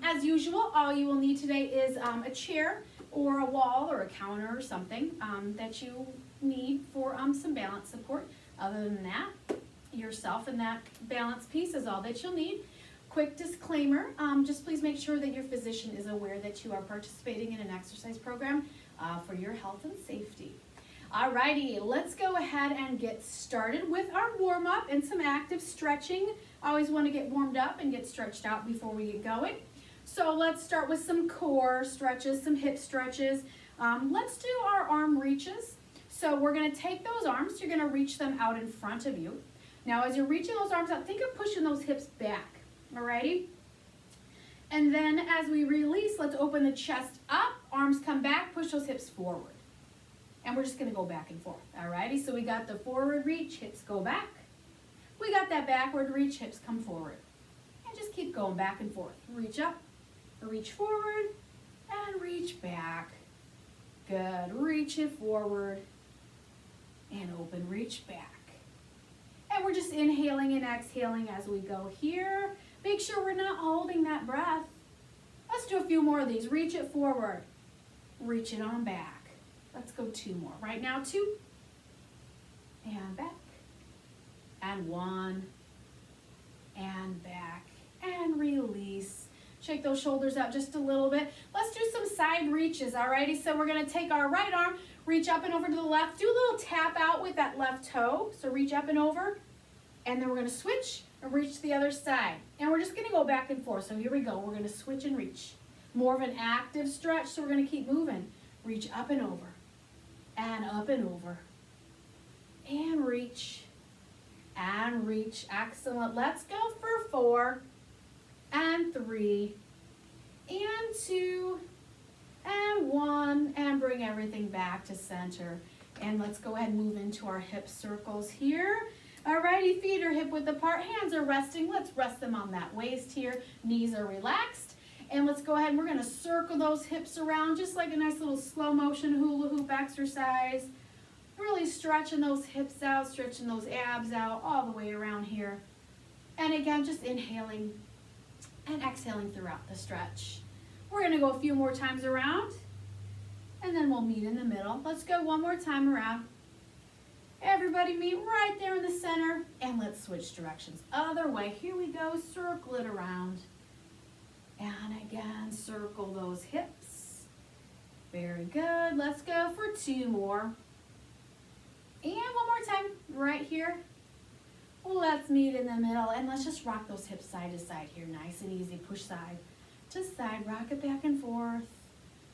As usual, all you will need today is a chair or a wall or a counter or something that you need for some balance support. Other than that, yourself and that balance piece is all that you'll need. Quick disclaimer, just please make sure that your physician is aware that you are participating in an exercise program for your health and safety. Alrighty, let's go ahead and get started with our warm-up and some active stretching. I always want to get warmed up and get stretched out before we get going. So let's start with some core stretches, some hip stretches. Let's do our arm reaches. So we're going to take those arms, you're going to reach them out in front of you. Now as you're reaching those arms out, think of pushing those hips back, alrighty? And then as we release, let's open the chest up, arms come back, push those hips forward. And we're just going to go back and forth, alrighty? So we got the forward reach, hips go back. We got that backward reach, hips come forward. And just keep going back and forth. Reach up, reach forward, and reach back. Good, reach it forward, and open, reach back. And we're just inhaling and exhaling as we go here. Make sure we're not holding that breath. Let's do a few more of these. Reach it forward, reach it on back. Let's go 2 more. Right now, 2, and back, and 1, and back, and release. Shake those shoulders out just a little bit. Let's do some side reaches, alrighty? So we're gonna take our right arm, reach up and over to the left, do a little tap out with that left toe. So reach up and over, and then we're gonna switch and reach to the other side. And we're just gonna go back and forth. So here we go, we're gonna switch and reach. More of an active stretch, so we're gonna keep moving. Reach up and over, and up and over, and reach, excellent. Let's go for 4, and 3, and 2, and 1, and bring everything back to center. And let's go ahead and move into our hip circles here. Alrighty, feet are hip width apart, hands are resting. Let's rest them on that waist here. Knees are relaxed. And let's go ahead and we're gonna circle those hips around just like a nice little slow motion hula hoop exercise. Really stretching those hips out, stretching those abs out all the way around here. And again, just inhaling and exhaling throughout the stretch. We're gonna go a few more times around and then we'll meet in the middle. Let's go one more time around. Everybody meet right there in the center and let's switch directions. Other way, here we go, circle it around. And again, circle those hips. Very good, let's go for 2 more. And one more time, right here. Let's meet in the middle and let's just rock those hips side to side here. Nice and easy, push side to side, rock it back and forth.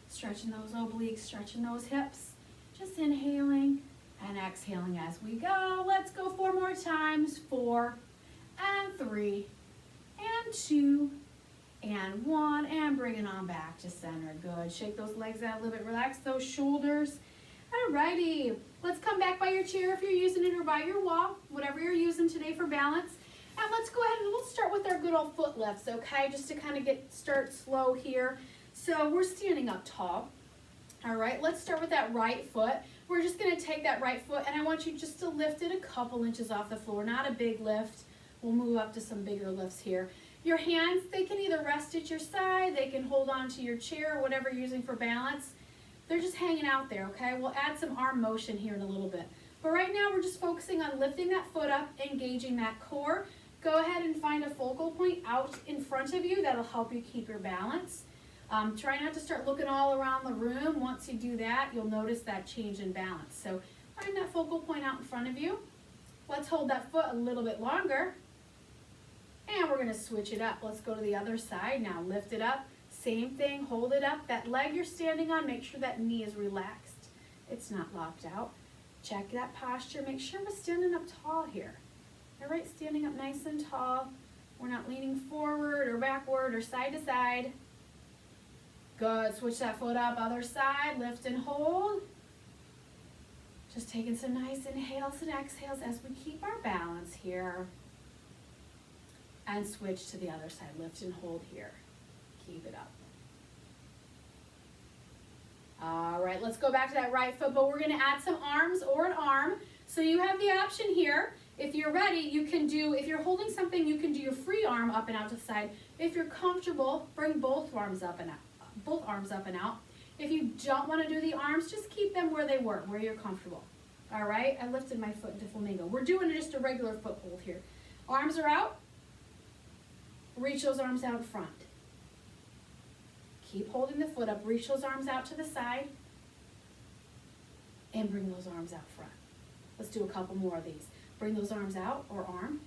Stretching those obliques, stretching those hips. Just inhaling and exhaling as we go. Let's go 4 more times, 4, and 3, and 2, and 1, and bring it on back to center. Good, shake those legs out a little bit, relax those shoulders. Alrighty, let's come back by your chair if you're using it or by your wall, whatever you're using today for balance. And let's go ahead and we'll start with our good old foot lifts, okay? Just to kind of start slow here. So we're standing up tall. All right, let's start with that right foot. We're just gonna take that right foot and I want you just to lift it a couple inches off the floor, not a big lift. We'll move up to some bigger lifts here. Your hands, they can either rest at your side, they can hold on to your chair, whatever you're using for balance. They're just hanging out there, okay? We'll add some arm motion here in a little bit. But right now we're just focusing on lifting that foot up, engaging that core. Go ahead and find a focal point out in front of you that'll help you keep your balance. Try not to start looking all around the room. Once you do that, you'll notice that change in balance. So find that focal point out in front of you. Let's hold that foot a little bit longer. And we're gonna switch it up. Let's go to the other side now. Lift it up. Same thing, hold it up. That leg you're standing on, make sure that knee is relaxed. It's not locked out. Check that posture. Make sure we're standing up tall here. All right, standing up nice and tall. We're not leaning forward or backward or side to side. Good, switch that foot up, other side, lift and hold. Just taking some nice inhales and exhales as we keep our balance here. And switch to the other side, lift and hold here. Keep it up. All right, let's go back to that right foot, but we're gonna add some arms or an arm. So you have the option here. If you're ready, you can do, if you're holding something, you can do your free arm. arm up and out to the side. If you're comfortable, bring both arms up and out. If you don't want to do the arms, just keep them where they were, where you're comfortable. All right, I lifted my foot into flamingo. We're doing just a regular foot hold here. Arms are out. Reach those arms out in front. Keep holding the foot up. Reach those arms out to the side. And bring those arms out front. Let's do a couple more of these. Bring those arms out, or arm.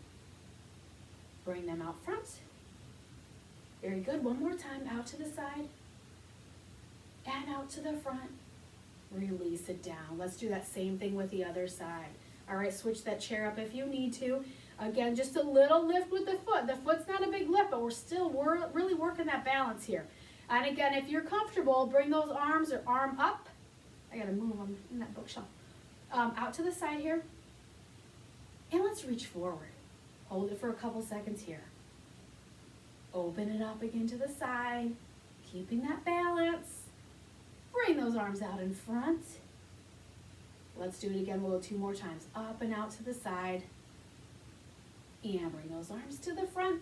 Bring them out front. Very good. One more time. Out to the side. And out to the front. Release it down. Let's do that same thing with the other side. All right, switch that chair up if you need to. Again, just a little lift with the foot. The foot's not a big lift, but we're really working that balance here. And again, if you're comfortable, bring those arms or arm up. I gotta move them in that bookshelf. Out to the side here. And let's reach forward. Hold it for a couple seconds here. Open it up again to the side, keeping that balance. Bring those arms out in front. Let's do it again. We'll go 2 more times. Up and out to the side. And bring those arms to the front.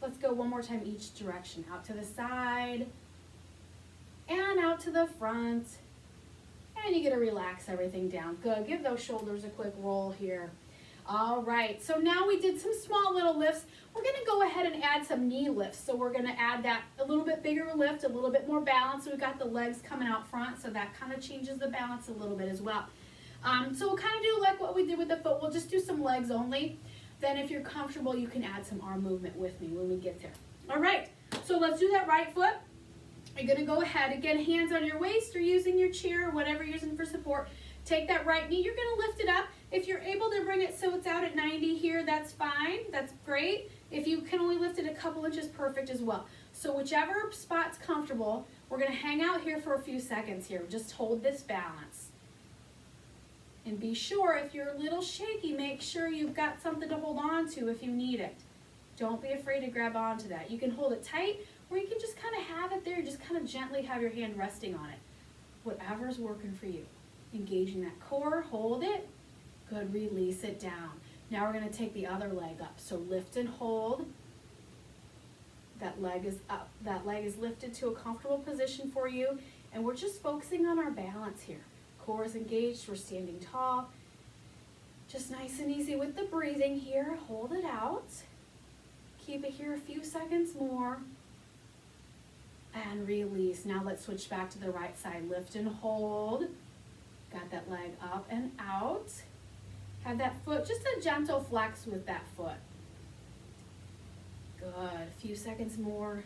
Let's go 1 more time each direction. Out to the side. And out to the front. And you get to relax everything down. Good. Give those shoulders a quick roll here. All right. So now we did some small little lifts. We're going to go ahead and add some knee lifts. So we're going to add that a little bit bigger lift, a little bit more balance. We've got the legs coming out front, so that kind of changes the balance a little bit as well. So we'll kind of do like what we did with the foot. We'll just do some legs only. Then if you're comfortable, you can add some arm movement with me when we get there. All right. So let's do that right foot. You're going to go ahead, again, hands on your waist or using your chair or whatever you're using for support. Take that right knee. You're going to lift it up. If you're able to bring it so it's out at 90 here, that's fine. That's great. If you can only lift it a couple inches, perfect as well. So whichever spot's comfortable, we're going to hang out here for a few seconds here. Just hold this balance. And be sure, if you're a little shaky, make sure you've got something to hold on to if you need it. Don't be afraid to grab onto that. You can hold it tight, or you can just kind of have it there. Just kind of gently have your hand resting on it. Whatever's working for you. Engaging that core, hold it. Good, release it down. Now we're going to take the other leg up. So lift and hold. That leg is up. That leg is lifted to a comfortable position for you. And we're just focusing on our balance here. Core is engaged. We're standing tall. Just nice and easy with the breathing here. Hold it out. Keep it here a few seconds more. And release. Now let's switch back to the right side. Lift and hold. Got that leg up and out. Have that foot, just a gentle flex with that foot. Good, a few seconds more.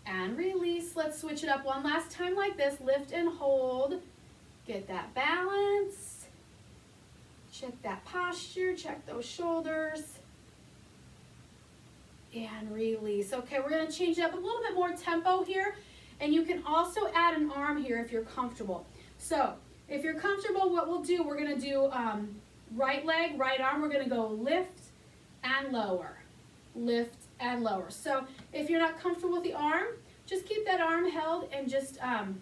And release. Let's switch it up one last time like this. Lift and hold. Get that balance. Check that posture, check those shoulders. And release. Okay, we're gonna change up a little bit more tempo here. And you can also add an arm here if you're comfortable. So, if you're comfortable, what we'll do, we're going to do right leg, right arm. We're going to go lift and lower. Lift and lower. So if you're not comfortable with the arm, just keep that arm held and just, arm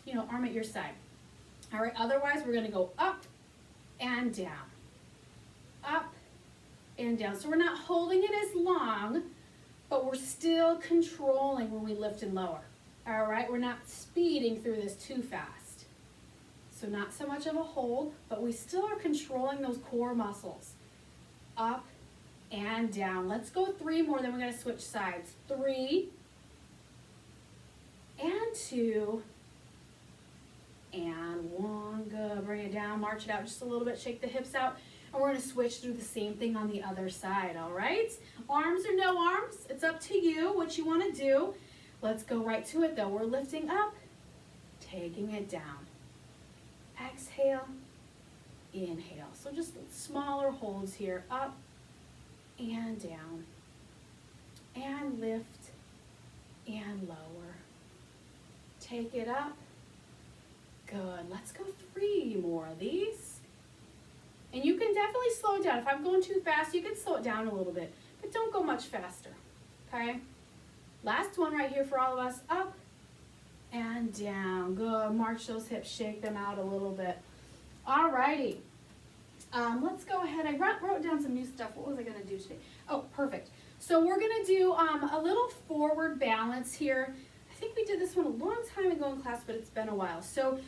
at your side. All right, otherwise we're going to go up and down. Up and down. So we're not holding it as long, but we're still controlling when we lift and lower. All right, we're not speeding through this too fast. So not so much of a hold, but we still are controlling those core muscles. Up and down. Let's go 3 more, then we're going to switch sides. 3 and 2 and 1. Good. Bring it down, march it out just a little bit, shake the hips out, and we're going to switch through the same thing on the other side, all right? Arms or no arms, it's up to you what you want to do. Let's go right to it though. We're lifting up, taking it down. Exhale, inhale. So just smaller holds here, up and down, and lift and lower. Take it up. Good. Let's go 3 more of these. And you can definitely slow it down. If I'm going too fast, you can slow it down a little bit, but don't go much faster, okay? Last one right here for all of us, up and down. Good. March those hips, shake them out a little bit. All righty. Let's go ahead. I wrote down some new stuff. What was I going to do today? Oh, perfect. So we're going to do a little forward balance here. I think we did this one a long time ago in class, but it's been a while. So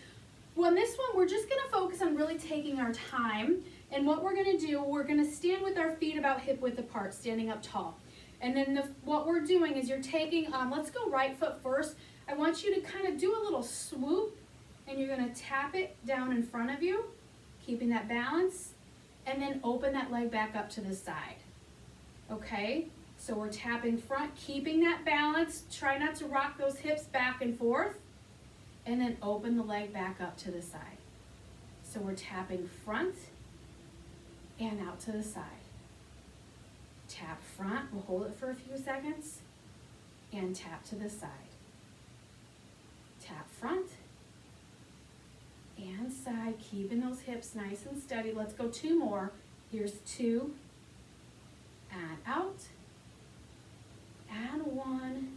on this one, we're just going to focus on really taking our time. And what we're going to do, we're going to stand with our feet about hip width apart, standing up tall. And then what we're doing is you're taking, let's go right foot first. I want you to kind of do a little swoop, and you're going to tap it down in front of you, keeping that balance, and then open that leg back up to the side. Okay? So we're tapping front, keeping that balance. Try not to rock those hips back and forth, and then open the leg back up to the side. So we're tapping front and out to the side. Tap front, we'll hold it for a few seconds, and tap to the side. Tap front and side, keeping those hips nice and steady. Let's go 2 more. Here's 2, and out, and 1,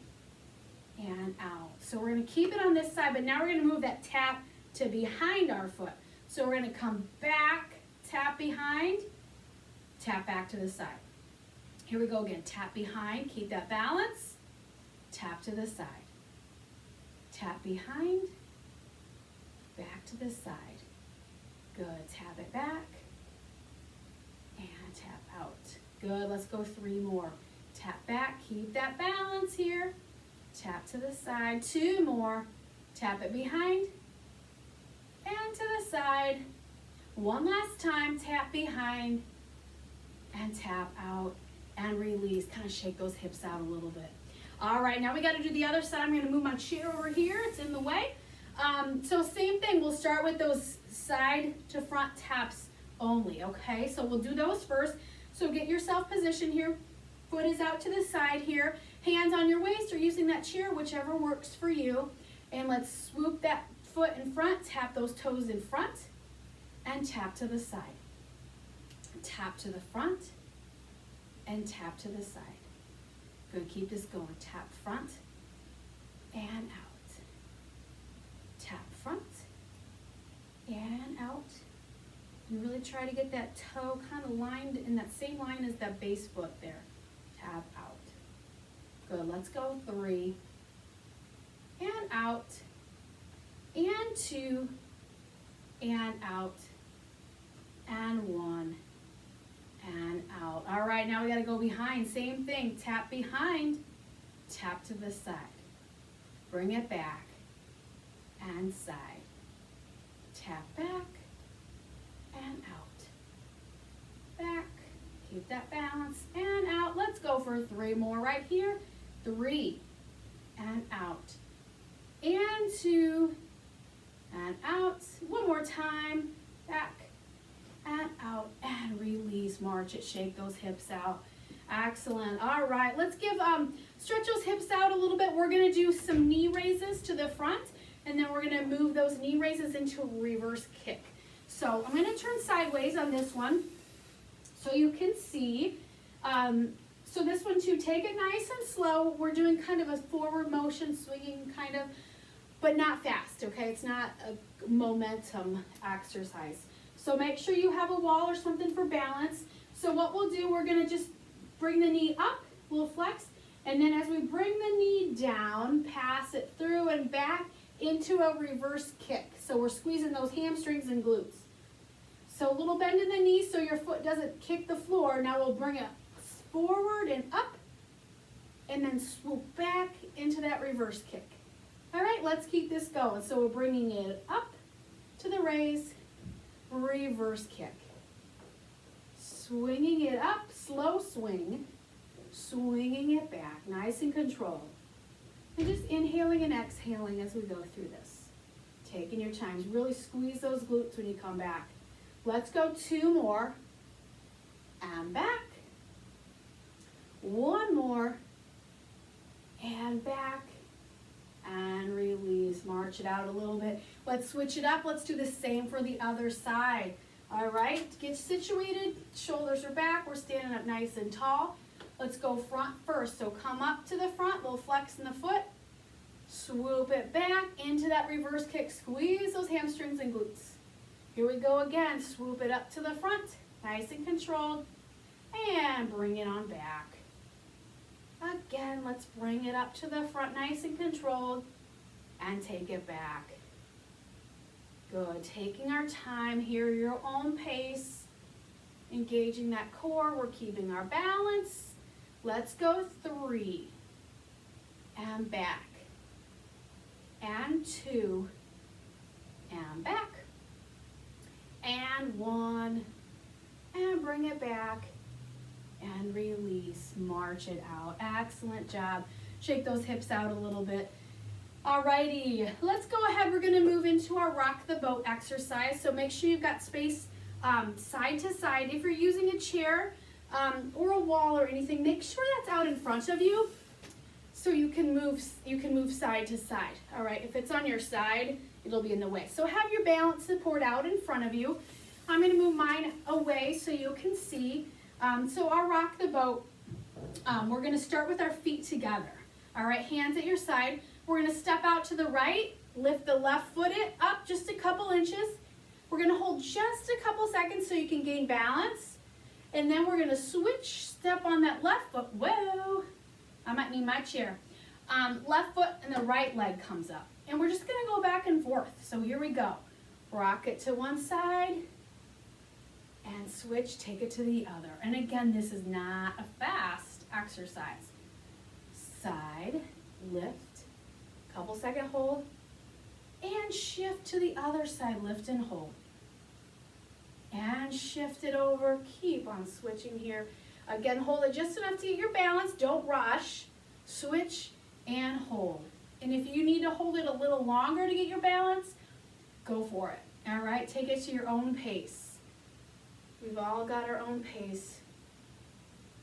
and out. So we're going to keep it on this side, but now we're going to move that tap to behind our foot. So we're going to come back, tap behind, tap back to the side. Here we go again. Tap behind, keep that balance, tap to the side. Tap behind, back to the side. Good, tap it back, and tap out. Good, let's go 3 more. Tap back, keep that balance here. Tap to the side, 2 more. Tap it behind, and to the side. 1 last time, tap behind, and tap out, and release. Kind of shake those hips out a little bit. All right, now we got to do the other side. I'm going to move my chair over here. It's in the way. So same thing. We'll start with those side to front taps only, okay? So we'll do those first. So get yourself positioned here. Foot is out to the side here. Hands on your waist or using that chair, whichever works for you. And let's swoop that foot in front. Tap those toes in front and tap to the side. Tap to the front and tap to the side. Good, keep this going. Tap front and out. Tap front and out. And really try to get that toe kind of lined in that same line as that base foot there. Tap out. Good, let's go 3 and out and 2 and out and 1 and out. All right, now we got to go behind. Same thing. Tap behind, tap to the side. Bring it back and side. Tap back and out. Back. Keep that balance and out. Let's go for 3 more right here. 3 and out. And 2 and out. 1 more time. Back and out and release. March it, shake those hips out. Excellent. All right, let's give stretch those hips out a little bit. We're going to do some knee raises to the front, and then we're going to move those knee raises into a reverse kick. So I'm going to turn sideways on this one so you can see. So this one too, take it nice and slow. We're doing kind of a forward motion, swinging kind of, but not fast, okay? It's not a momentum exercise. So make sure you have a wall or something for balance. So what we'll do, we're going to just bring the knee up, we'll flex, and then as we bring the knee down, pass it through and back into a reverse kick. So we're squeezing those hamstrings and glutes. So a little bend in the knee so your foot doesn't kick the floor. Now we'll bring it forward and up, and then swoop back into that reverse kick. All right, let's keep this going. So we're bringing it up to the raise, reverse kick. Swinging it up, slow swing, swinging it back, nice and controlled. And just inhaling and exhaling as we go through this. Taking your time, really squeeze those glutes when you come back. Let's go 2 more, and back. 1 more, and back, and release. March it out a little bit. Let's switch it up. Let's do the same for the other side. All right, get situated. Shoulders are back. We're standing up nice and tall. Let's go front first. So come up to the front, little flex in the foot. Swoop it back into that reverse kick. Squeeze those hamstrings and glutes. Here we go again. Swoop it up to the front, nice and controlled, and bring it on back. Again, let's bring it up to the front, nice and controlled, and take it back. Good, taking our time here, your own pace, engaging that core, we're keeping our balance. Let's go 3, and back, and 2, and back, and 1, and bring it back, and release, march it out. Excellent job. Shake those hips out a little bit. Alrighty, let's go ahead. We're gonna move into our rock the boat exercise. So make sure you've got space side to side. If you're using a chair or a wall or anything, make sure that's out in front of you so you can move side to side. All right, if it's on your side, it'll be in the way. So have your balance support out in front of you. I'm gonna move mine away so you can see. So our rock the boat, we're gonna start with our feet together. All right, hands at your side. We're gonna step out to the right, lift the left foot up just a couple inches. We're gonna hold just a couple seconds so you can gain balance. And then we're gonna switch, step on that left foot. Whoa, I might need my chair. Left foot and the right leg comes up. And we're just gonna go back and forth. So here we go. Rock it to one side and switch, take it to the other. And again, this is not a fast exercise. Side, lift, couple second hold, and shift to the other side, lift and hold. And shift it over, keep on switching here. Again, hold it just enough to get your balance, don't rush. Switch and hold. And if you need to hold it a little longer to get your balance, go for it. All right, take it to your own pace. We've all got our own pace.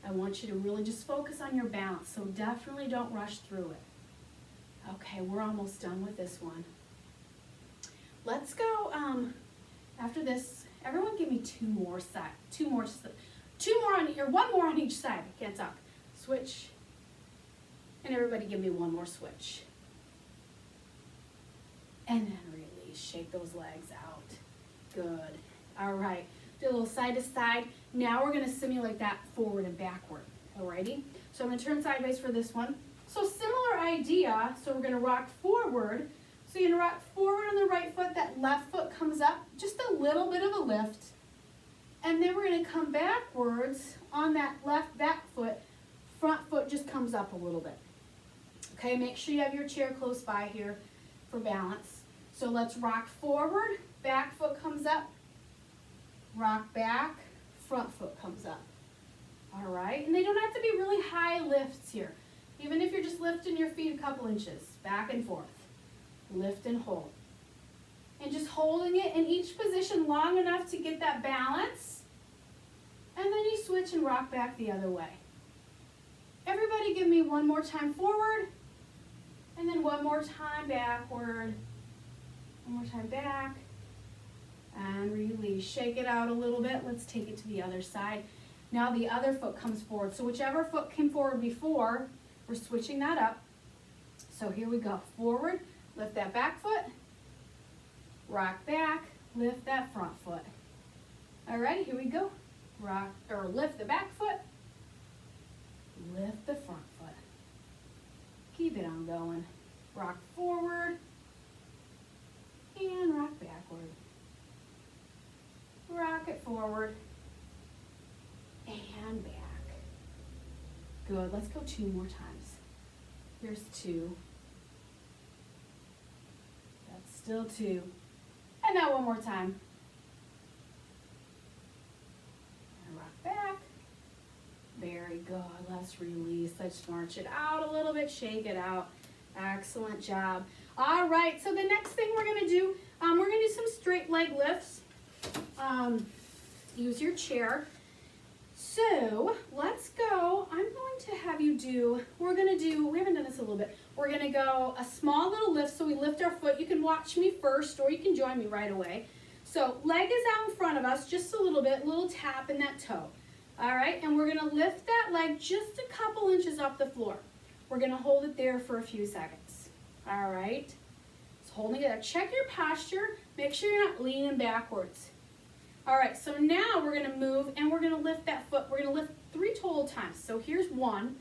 I want you to really just focus on your balance, so definitely don't rush through it. Okay, we're almost done with this one. Let's go, after this, everyone give me one more on each side. I can't talk. Switch. And everybody give me one more switch. And then release, shake those legs out. Good. All right, do a little side to side. Now we're gonna simulate that forward and backward, alrighty? So I'm gonna turn sideways for this one. So similar idea, so we're gonna rock forward. So you're gonna rock forward on the right foot, that left foot comes up, just a little bit of a lift. And then we're gonna come backwards on that left back foot, front foot just comes up a little bit. Okay, make sure you have your chair close by here for balance. So let's rock forward, back foot comes up, rock back, front foot comes up. All right, and they don't have to be really high lifts here. Even if you're just lifting your feet a couple inches, back and forth. Lift and hold. And just holding it in each position long enough to get that balance. And then you switch and rock back the other way. Everybody give me one more time forward. And then one more time backward. One more time back. And release. Shake it out a little bit. Let's take it to the other side. Now the other foot comes forward. So whichever foot came forward before, we're switching that up. So here we go. Forward, lift that back foot. Rock back, lift that front foot. All right, here we go. Rock, or lift the back foot. Lift the front foot. Keep it on going. Rock forward. And rock backward. Rock it forward. And back. Good, let's go 2 more times. Here's 2. That's still 2. And now one more time. And rock back. Very good, let's release. Let's march it out a little bit, shake it out. Excellent job. All right, so the next thing we're gonna do, we're gonna do some straight leg lifts. Use your chair. So let's go. I'm going to have you do, we haven't done this a little bit. We're gonna go a small little lift, so we lift our foot. You can watch me first or you can join me right away. So leg is out in front of us, just a little bit, little tap in that toe. All right, and we're gonna lift that leg just a couple inches off the floor. We're gonna hold it there for a few seconds. All right, so holding it up. Check your posture. Make sure you're not leaning backwards. All right, so now we're gonna move and we're gonna lift that foot. We're gonna lift 3 total times. So here's 1.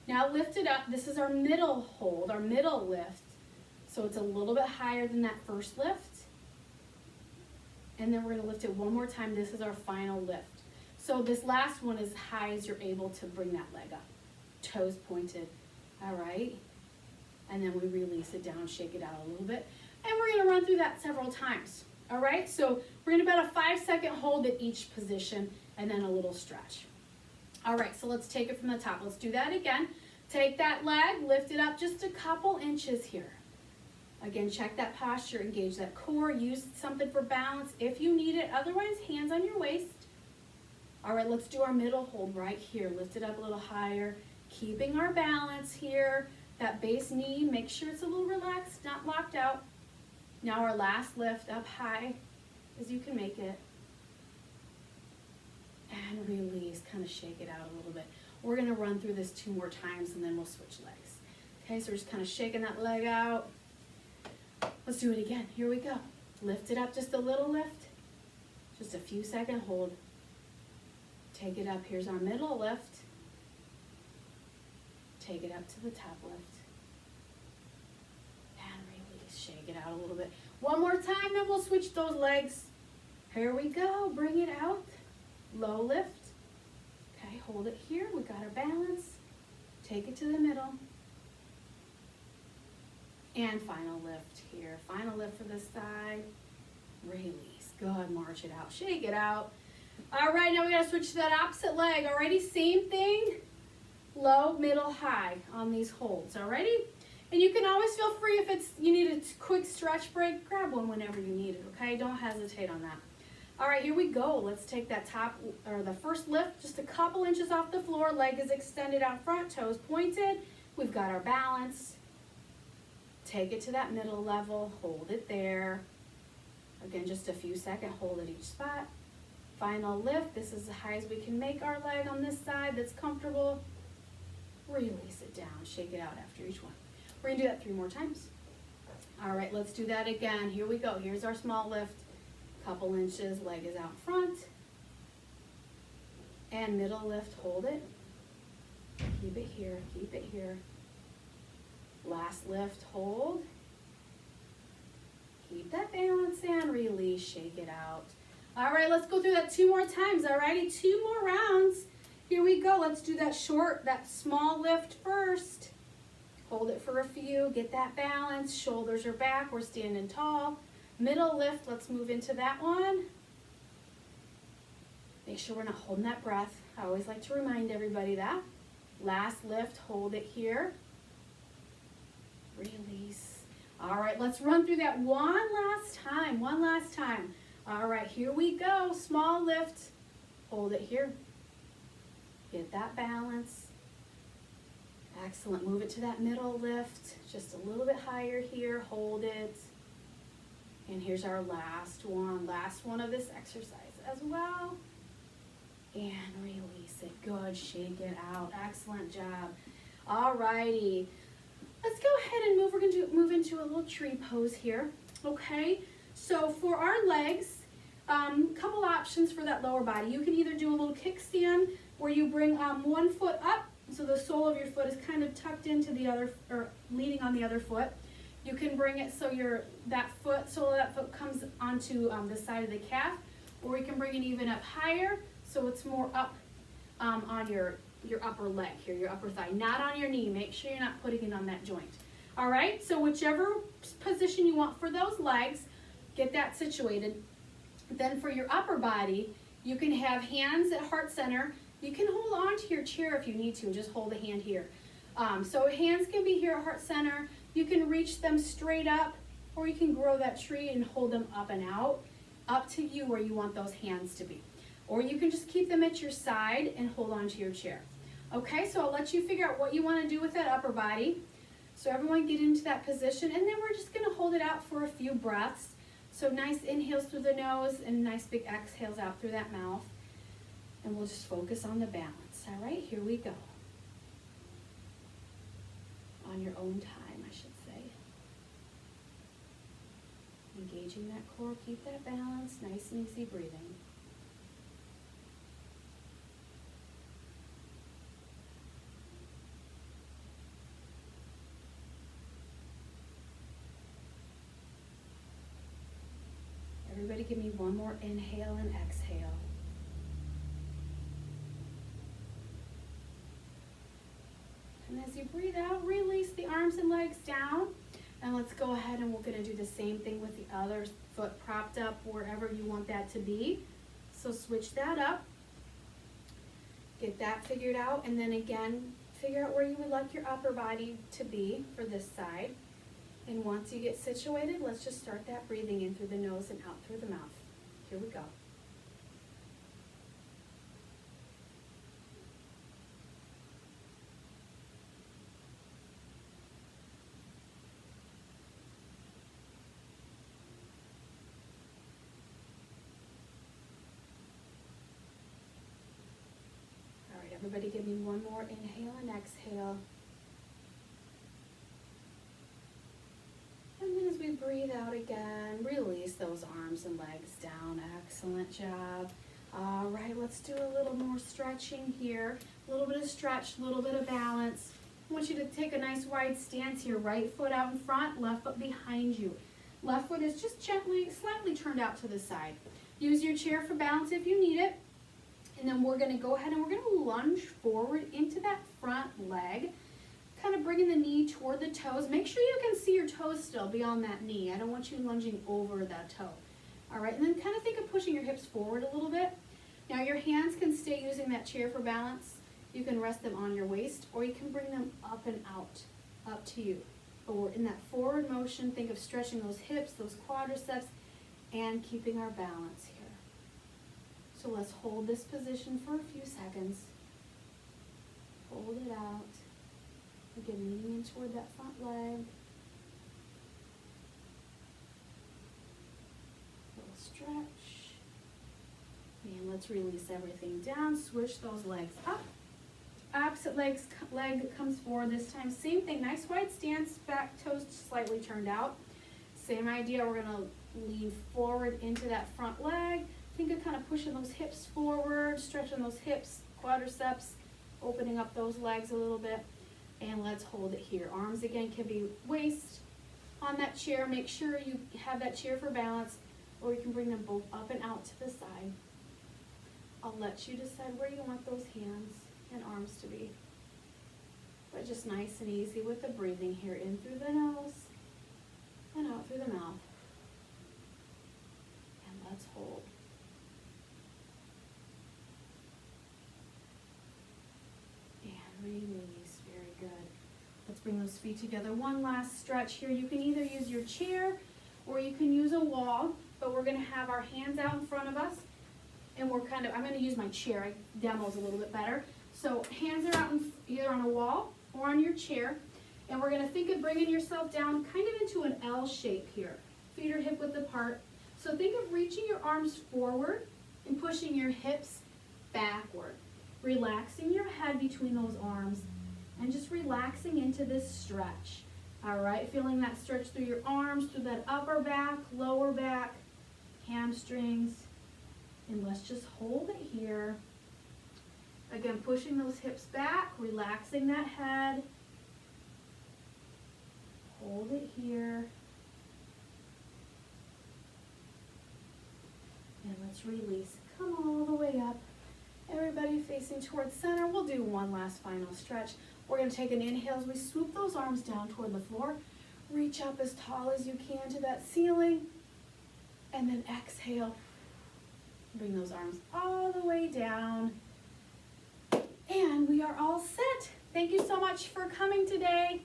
Now lift it up. This is our middle hold, our middle lift. So it's a little bit higher than that first lift. And then we're gonna lift it one more time. This is our final lift. So this last one is high as you're able to bring that leg up. Toes pointed, all right? And then we release it down, shake it out a little bit. And we're gonna run through that several times, all right? So we're gonna about a 5-second hold at each position and then a little stretch. All right, so let's take it from the top. Let's do that again. Take that leg, lift it up just a couple inches here. Again, check that posture, engage that core, use something for balance if you need it. Otherwise, hands on your waist. All right, let's do our middle hold right here. Lift it up a little higher, keeping our balance here. That base knee, make sure it's a little relaxed, not locked out. Now our last lift up high as you can make it. And release, kind of shake it out a little bit. We're gonna run through this 2 more times and then we'll switch legs. Okay, so we're just kind of shaking that leg out. Let's do it again, here we go. Lift it up, just a little lift. Just a few second hold. Take it up, here's our middle lift. Take it up to the top lift. And release, shake it out a little bit. One more time, then we'll switch those legs. Here we go, bring it out. Low lift. Okay, hold it here, we got our balance. Take it to the middle. And final lift here. Final lift for this side. Release, good, march it out, shake it out. All right, now we gotta switch to that opposite leg. Alrighty, same thing. Low, middle, high on these holds, alrighty? And you can always feel free if you need a quick stretch break, grab one whenever you need it, okay? Don't hesitate on that. All right, here we go. Let's take that the first lift, just a couple inches off the floor, leg is extended out front, toes pointed. We've got our balance. Take it to that middle level, hold it there. Again, just a few second hold at each spot. Final lift, this is as high as we can make our leg on this side that's comfortable. Release it down, shake it out after each one. We're gonna do that 3 more times. All right, let's do that again. Here we go, here's our small lift. Couple inches, leg is out front. And middle lift, hold it. Keep it here, keep it here. Last lift, hold. Keep that balance and release, shake it out. All right, let's go through that 2 more times, all righty? 2 more rounds. Here we go, let's do that small lift first. Hold it for a few, get that balance, shoulders are back, we're standing tall. Middle lift, let's move into that one. Make sure we're not holding that breath. I always like to remind everybody that. Last lift, hold it here. Release. All right, let's run through that one last time. All right, here we go. Small lift, hold it here. Get that balance. Excellent, move it to that middle lift. Just a little bit higher here, hold it. And here's our last one of this exercise as well. And release it, good, shake it out, excellent job. All righty, let's go ahead and move. We're gonna move into a little tree pose here, okay? So for our legs, couple options for that lower body. You can either do a little kickstand where you bring one foot up, so the sole of your foot is kind of tucked into the other, or leaning on the other foot. You can bring it so sole of that foot comes onto the side of the calf, or you can bring it even up higher so it's more up on your upper leg here, your upper thigh, not on your knee. Make sure you're not putting it on that joint. All right, so whichever position you want for those legs, get that situated. Then for your upper body, you can have hands at heart center. You can hold on to your chair if you need to, and just hold a hand here. So hands can be here at heart center. You can reach them straight up, or you can grow that tree and hold them up and out. Up to you where you want those hands to be. Or you can just keep them at your side and hold on to your chair. Okay, so I'll let you figure out what you want to do with that upper body. So everyone get into that position, and then we're just going to hold it out for a few breaths. So nice inhales through the nose and nice big exhales out through that mouth. And we'll just focus on the balance. All right, here we go. On your own time, I should say. Engaging that core, keep that balance, nice and easy breathing. Everybody give me one more inhale and exhale. And as you breathe out, release the arms and legs down. And let's go ahead and we're gonna do the same thing with the other foot propped up wherever you want that to be. So switch that up. Get that figured out, and then again, figure out where you would like your upper body to be for this side. And once you get situated, let's just start that breathing in through the nose and out through the mouth. Here we go. All right, everybody give me one more inhale and exhale. And then as we breathe out again, release those arms and legs down. Excellent job. All right, let's do a little more stretching here. A little bit of stretch, a little bit of balance. I want you to take a nice wide stance here. Right foot out in front, left foot behind you. Left foot is just gently, slightly turned out to the side. Use your chair for balance if you need it. And then we're gonna go ahead and we're gonna lunge forward into that front leg. Kind of bringing the knee toward the toes. Make sure you can see your toes still beyond that knee. I don't want you lunging over that toe. All right, and then kind of think of pushing your hips forward a little bit. Now your hands can stay using that chair for balance. You can rest them on your waist, or you can bring them up and out, up to you. But we're in that forward motion. Think of stretching those hips, those quadriceps, and keeping our balance here. So let's hold this position for a few seconds. Hold it out. Again, leaning in toward that front leg. Little stretch. And let's release everything down. Switch those legs up. Opposite leg comes forward this time. Same thing, nice wide stance, back toes slightly turned out. Same idea, we're gonna lean forward into that front leg. Think of kind of pushing those hips forward, stretching those hips, quadriceps, opening up those legs a little bit. And let's hold it here. Arms again can be waist on that chair. Make sure you have that chair for balance, or you can bring them both up and out to the side. I'll let you decide where you want those hands and arms to be. But just nice and easy with the breathing here, in through the nose and out through the mouth. And let's hold. And release, very good. Let's bring those feet together. One last stretch here. You can either use your chair or you can use a wall, but we're gonna have our hands out in front of us. And we're kind of, I'm gonna use my chair, demo's a little bit better. So hands are out either on a wall or on your chair. And we're gonna think of bringing yourself down kind of into an L shape here. Feet are hip width apart. So think of reaching your arms forward and pushing your hips backward. Relaxing your head between those arms and just relaxing into this stretch. All right, feeling that stretch through your arms, through that upper back, lower back, hamstrings. And let's just hold it here. Again, pushing those hips back, relaxing that head. Hold it here. And let's release. Come all the way up. Everybody facing towards center. We'll do one last final stretch. We're going to take an inhale as we swoop those arms down toward the floor. Reach up as tall as you can to that ceiling. And then exhale. Bring those arms all the way down. And we are all set. Thank you so much for coming today.